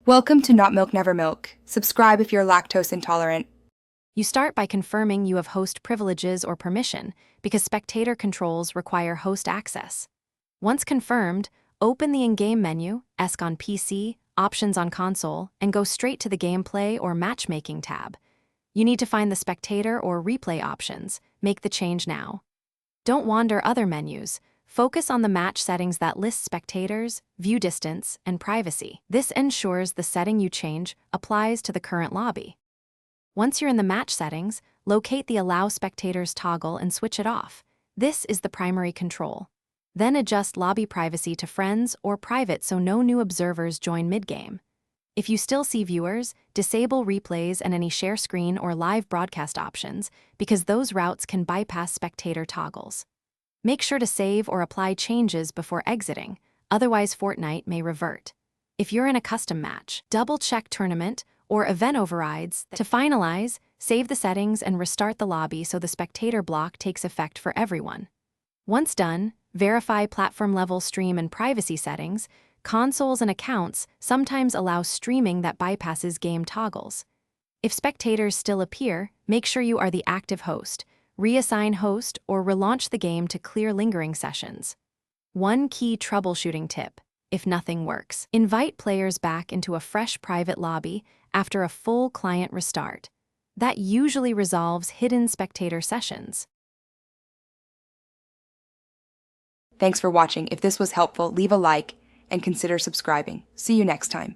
Welcome to Not Milk Never Milk. Subscribe if you're lactose intolerant. You start by confirming you have host privileges or permission, because spectator controls require host access. Once confirmed, open the in-game menu, ESC on PC, Options on console, and go straight to the Gameplay or Matchmaking tab. You need to find the spectator or replay options. Make the change now. Don't wander other menus. Focus on the match settings that list spectators, view distance, and privacy. This ensures the setting you change applies to the current lobby. Once you're in the match settings, locate the Allow Spectators toggle and switch it off. This is the primary control. Then adjust lobby privacy to friends or private so no new observers join mid-game. If you still see viewers, disable replays and any share screen or live broadcast options, because those routes can bypass spectator toggles. Make sure to save or apply changes before exiting, otherwise Fortnite may revert. If you're in a custom match, double-check tournament or event overrides. To finalize, save the settings and restart the lobby so the spectator block takes effect for everyone. Once done, verify platform-level stream and privacy settings. Consoles and accounts sometimes allow streaming that bypasses game toggles. If spectators still appear, make sure you are the active host. Reassign host or relaunch the game to clear lingering sessions. One key troubleshooting tip: if nothing works, invite players back into a fresh private lobby after a full client restart. That usually resolves hidden spectator sessions. Thanks for watching. If this was helpful, leave a like and consider subscribing. See you next time.